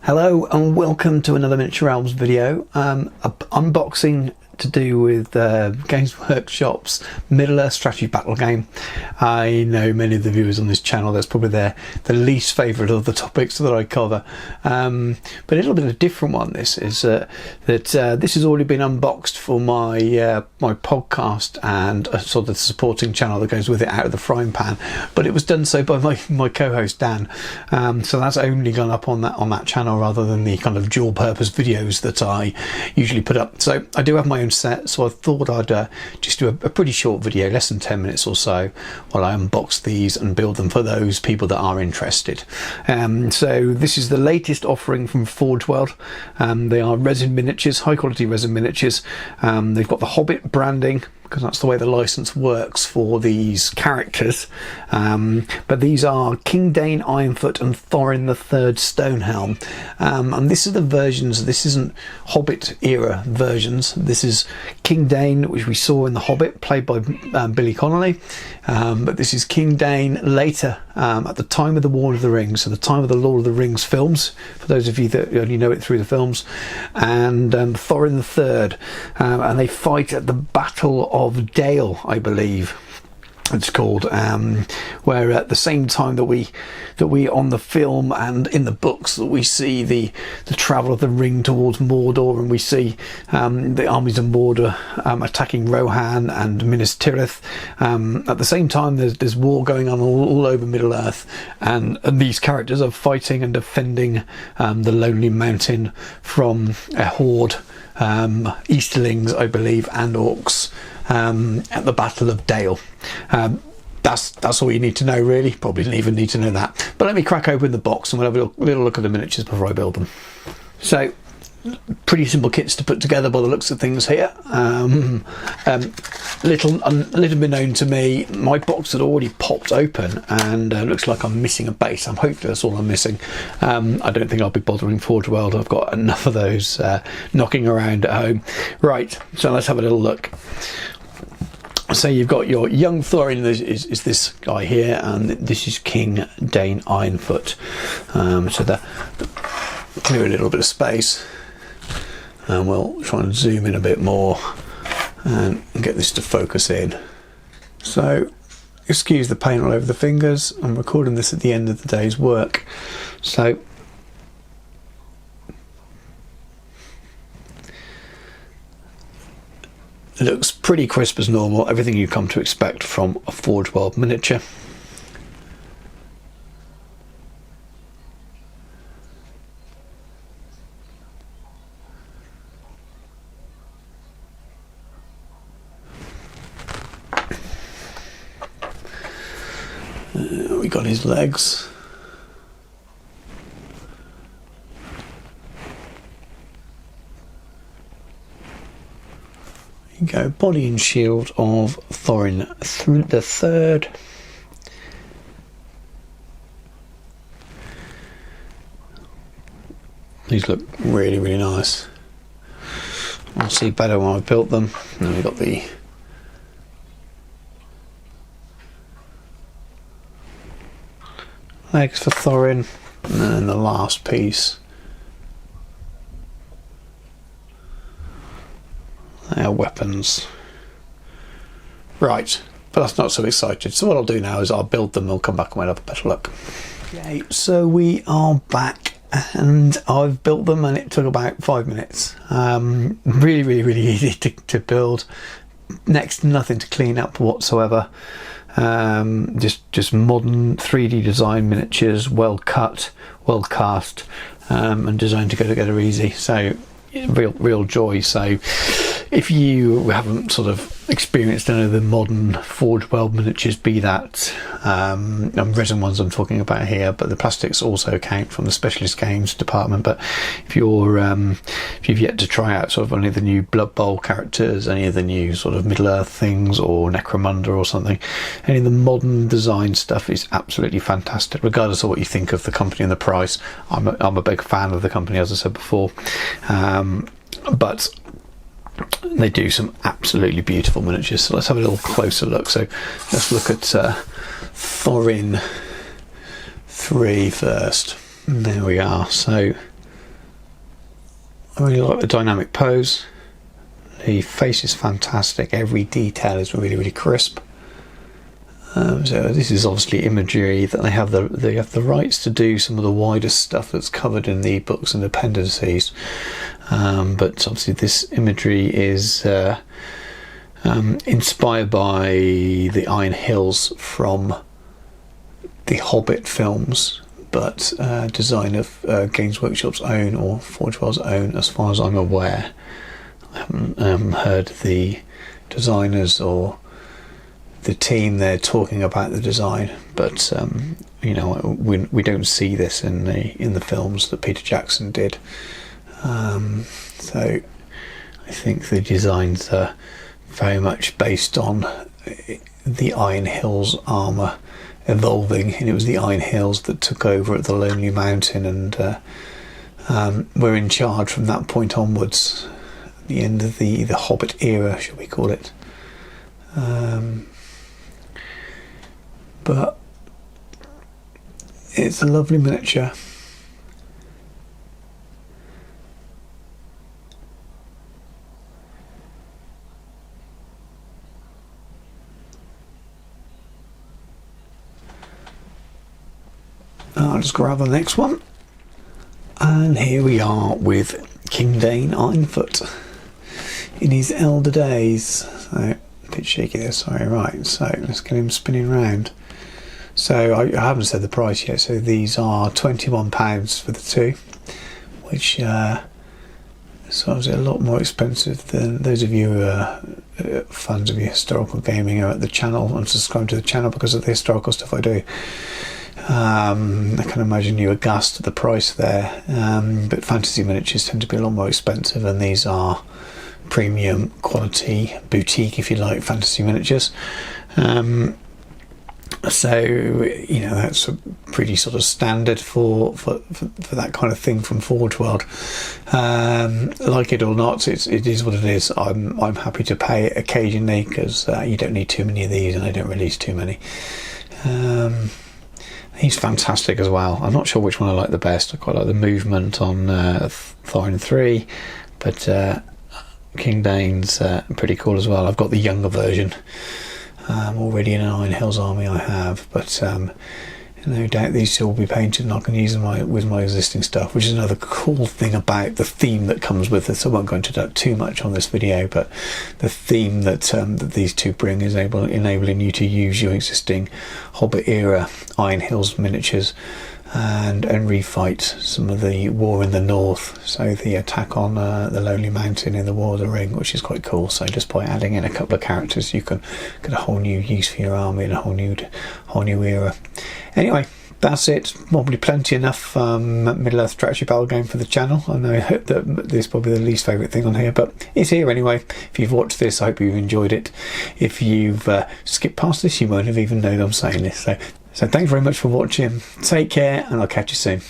Hello and welcome to another Miniature Elves video. Unboxing to do with Games Workshop's Middle-earth strategy battle game. I know many of the viewers on this channel, that's probably the least favourite of the topics that I cover. But a little bit of a different one. This is this has already been unboxed for my my podcast and sort of the supporting channel that goes with it, Out of the Frying Pan. But it was done so by my co-host Dan. So that's only gone up on that channel rather than the kind of dual purpose videos that I usually put up. So I do have my own set, so I thought I'd just do a pretty short video, less than 10 minutes or so, while I unbox these and build them for those people that are interested. So this is the latest offering from Forge World. They are resin miniatures, high quality resin miniatures. They've got the Hobbit branding, because that's the way the license works for these characters. But these are King Dain, Ironfoot and Thorin the Third Stonehelm. And this is the versions, this isn't Hobbit era versions. This is King Dain, which we saw in The Hobbit, played by Billy Connolly. But this is King Dain later, at the time of the War of the Rings, so the time of the Lord of the Rings films, for those of you that only know it through the films, and Thorin the Third. And they fight at the Battle of Dain, I believe it's called, where at the same time that we on the film and in the books that we see the travel of the ring towards Mordor, and we see the armies of Mordor attacking Rohan and Minas Tirith. At the same time there's war going on all over Middle Earth, and these characters are fighting and defending the Lonely Mountain from a horde, Easterlings I believe, and orcs, at the Battle of Dain. That's all you need to know, really. Probably didn't even need to know that. But let me crack open the box and we'll have a little look at the miniatures before I build them. So, pretty simple kits to put together by the looks of things here. Little bit known to me, my box had already popped open and looks like I'm missing a base. I'm hoping that's all I'm missing. I don't think I'll be bothering Forge World. I've got enough of those knocking around at home. Right, so let's have a little look. So you've got your young Thorin is this guy here, and this is King Dain Ironfoot. So clear a little bit of space, and we'll try and zoom in a bit more and get this to focus in. So excuse the paint all over the fingers. I'm recording this at the end of the day's work, so it looks pretty crisp as normal, everything you come to expect from a Forge World miniature. We got his legs. You go, body and shield of Thorin the Third. These look really, really nice. I'll see better when I've built them. And then we've got the legs for Thorin, and then the last piece. Our weapons. Right, but that's not so excited. So what I'll do now is I'll build them and we'll come back and we'll have a better look. Okay, so we are back and I've built them and it took about 5 minutes. Really easy to build. Next to nothing to clean up whatsoever. Just modern 3D design miniatures, well cut, well cast, and designed to go together easy. So real joy. So if you haven't sort of experienced any of the modern Forge World miniatures, be that resin ones I'm talking about here, but the plastics also count from the specialist games department. But if you've yet to try out sort of any of the new Blood Bowl characters, any of the new sort of Middle Earth things, or Necromunda or something, any of the modern design stuff is absolutely fantastic, regardless of what you think of the company and the price. I'm a big fan of the company, as I said before, but they do some absolutely beautiful miniatures. So let's have a little closer look. So let's look at Thorin 3 first. There we are. So I really like the dynamic pose. The face is fantastic. Every detail is really crisp. So this is obviously imagery that they have the rights to do some of the wider stuff that's covered in the books and appendices. But obviously this imagery is inspired by the Iron Hills from the Hobbit films, but design of Games Workshop's own, or Forge World's own, as far as I'm aware. I haven't heard the designers or the team there talking about the design, but you know, we don't see this in the films that Peter Jackson did. So I think the designs are very much based on the Iron Hills armour evolving, and it was the Iron Hills that took over at the Lonely Mountain, and were in charge from that point onwards, the end of the Hobbit era, shall we call it. But it's a lovely miniature. I'll just grab the next one, and here we are with King Dain Ironfoot in his elder days. So a bit shaky there, sorry. Right, so let's get him spinning round. So I haven't said the price yet. So these are £21 for the two, which is obviously a lot more expensive than those of you who are fans of historical gaming are at the channel and subscribe to the channel because of the historical stuff I do. I can imagine you aghast at the price there, but fantasy miniatures tend to be a lot more expensive, and these are premium quality, boutique if you like, fantasy miniatures. So you know, that's a pretty sort of standard for that kind of thing from Forge World. Like it or not, it is what it is. I'm happy to pay it occasionally, because you don't need too many of these, and I don't release too many. He's fantastic as well. I'm not sure which one I like the best. I quite like the movement on Thorin 3, but King Dain's pretty cool as well. I've got the younger version already in an Iron Hills army I have, but no doubt these two will be painted, and I can use them with my existing stuff, which is another cool thing about the theme that comes with it. So I won't go into that too much on this video, but the theme that these two bring is enabling you to use your existing Hobbit era Iron Hills miniatures and refight some of the war in the north, so the attack on the Lonely Mountain in the War of the Ring, which is quite cool. So just by adding in a couple of characters, you can get a whole new use for your army and a whole new era. Anyway, that's it. Probably plenty enough Middle-earth strategy battle game for the channel. I know that this is probably the least favourite thing on here, but it's here anyway. If you've watched this, I hope you've enjoyed it. If you've skipped past this, you won't have even known I'm saying this. So thanks very much for watching. Take care, and I'll catch you soon.